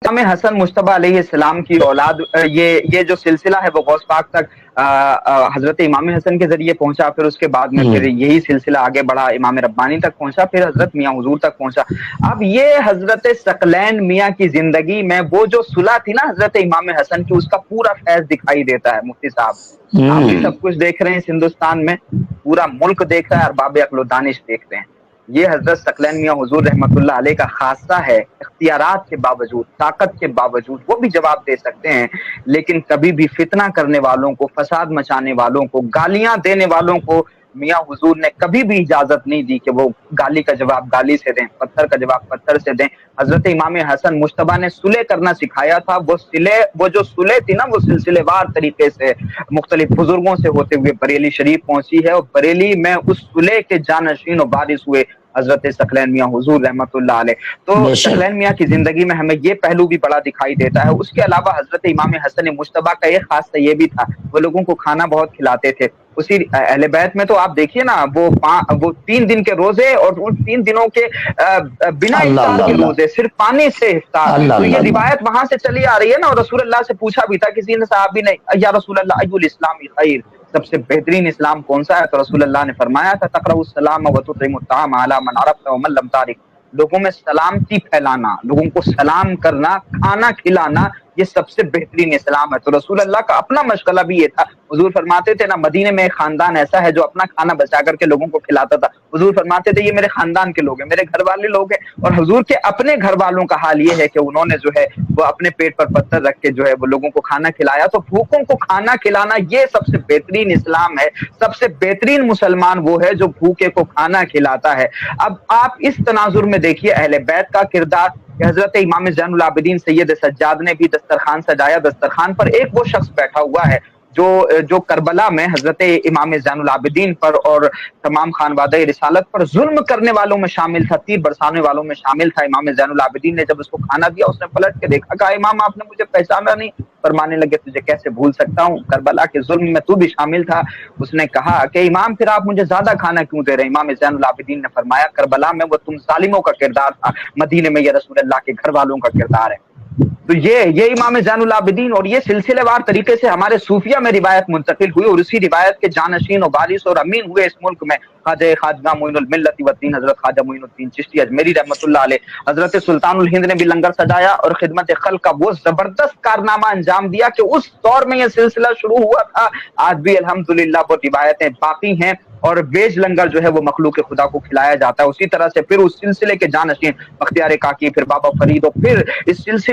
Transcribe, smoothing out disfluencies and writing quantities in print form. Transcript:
इमाम हसन मुश्तबा अलैहिस्सलाम की औलाद, ये जो सिलसिला है वो गौस पाक तक हजरत इमाम हसन के जरिए पहुंचा, फिर उसके बाद में फिर यही सिलसिला आगे बढ़ा, इमाम रब्बानी तक पहुंचा, फिर हजरत मियाँ हुजूर तक पहुंचा। अब ये हजरत सकलैन मियाँ की जिंदगी में वो जो सुलह थी ना हजरत इमाम हसन की, उसका पूरा फैज दिखाई देता है मुफ्ती साहब। आप भी सब कुछ देख रहे हैं, इस हिंदुस्तान में पूरा मुल्क देख रहा है, अरबाब अक्ल दानिश देख रहे हैं। ये हजरत सकलैन मियाँ हुजूर रहमतुल्लाह अलैह का खासा है, इख्तियारात के बावजूद, ताकत के बावजूद वो भी जवाब दे सकते हैं, लेकिन कभी भी फितना करने वालों को, फसाद मचाने वालों को, गालियां देने वालों को मियाँ हुजूर ने कभी भी इजाजत नहीं दी कि वो गाली का जवाब गाली से दें, पत्थर का जवाब पत्थर से दें। हजरत इमाम हसन मुश्तबा ने सुलह करना सिखाया था, वो जो सुलह थी ना, वो सिलसिलेवार तरीके से मुख्तलिफ बुजुर्गों से होते हुए बरेली शरीफ पहुंची है, और बरेली में उस सुलह के जानशीन और बारिश हुए हजरत सकलैन मियाँ हुजूर रहमतुल्लाह अलैह। तो सकलैन मियाँ की जिंदगी में हमें ये पहलू भी बड़ा दिखाई देता है। उसके अलावा हजरत इमाम हसन मुश्तबा का एक खास ये भी था, वो लोगों को खाना बहुत खिलाते थे। उसी अहले बैत में तो आप देखिए ना, वो 3 दिन के रोजे, और उन 3 दिनों के बिना इफ्तार के रोजे, सिर्फ पानी से इफ्तार। तो ये रिवायत वहां से चली आ रही है ना, और रसूल अल्लाह से पूछा भी था किसी ने, साहबी ने, या रसूल अल्लाह अय्युल इस्लामी खैर, सबसे बेहतरीन इस्लाम कौन सा है? तो रसूल अल्लाह ने फरमाया था तक़रउस सलाम व तुतिमुत ताम अला मन अरफ़्ता व मन लम तारिक, लोगों में सलामती फैलाना, लोगों को सलाम करना, खाना खिलाना, ये सबसे बेहतरीन इस्लाम है। तो रसूल अल्लाह का अपना मशगला भी ये था। हुजूर फरमाते थे ना, मदीने में एक खानदान ऐसा है जो अपना खाना बचा करके लोगों को खिलाता था। हुजूर फरमाते थे ये मेरे खानदान के लोग हैं, मेरे घर वाले लोग हैं। और हुजूर के अपने घर वालों का हाल ये है कि उन्होंने जो है वो अपने पेट पर पत्थर रख के जो है वो लोगों को खाना खिलाया। तो भूखों को खाना खिलाना ये सबसे बेहतरीन इस्लाम है। सबसे बेहतरीन मुसलमान वो है जो भूखे को खाना खिलाता है। अब आप इस तनाजुर में देखिए अहले बैत का किरदार। हजरत इमाम ज़ैनुल आबिदीन सैयद सज्जाद ने भी दस्तरखान सजाया, दस्तरखान पर एक वो शख्स बैठा हुआ है जो करबला में हजरत इमाम ज़ैनुल आबिदीन पर और तमाम खानवादे रिसालत पर जुल्म करने वालों में शामिल था, तीर बरसाने वालों में शामिल था। इमाम ज़ैनुल आबिदीन ने जब उसको खाना दिया, उसने पलट के देखा, कहा इमाम आपने मुझे पहचाना नहीं? फरमाने लगे तुझे कैसे भूल सकता हूँ, करबला के जुल्म में तू भी शामिल था। उसने कहा कि इमाम फिर आप मुझे ज्यादा खाना क्यों दे रहे हैं? इमाम ज़ैनुल आबिदीन ने फरमाया करबला में वो तुम जालिमों का किरदार था, मदीने में ये रसूल अल्लाह के घर वालों का किरदार है। तो ये इमाम ज़ैनुल आबिदीन, और ये सिलसिलेवार तरीके से हमारे सूफिया में रिवायत मुंतकिल हुई, और उसी रिवायत के जानशीन और वारिस और अमीन हुए इस मुल्क में ख्वाजा मोइनुल मिल्लत व दीन हजरत ख्वाजा मोइनुद्दीन चिश्ती अजमेरी रहमतुल्लाह अलैह। हजरत सुल्तानुल हिंद ने भी लंगर सजाया और खिदमत खल्क का वो जबरदस्त कारनामा अंजाम दिया कि उस दौर में यह सिलसिला शुरू हुआ था। आज भी अल्हम्दुलिल्लाह वो रिवायतें बाकी हैं, और वेज लंगर जो है वो मखलूक खुदा को खिलाया जाता है। उसी तरह से फिर उस सिलसिले के जानशीन बख्तियार काकी, फिर बाबा फरीद, और फिर इस सिलसिले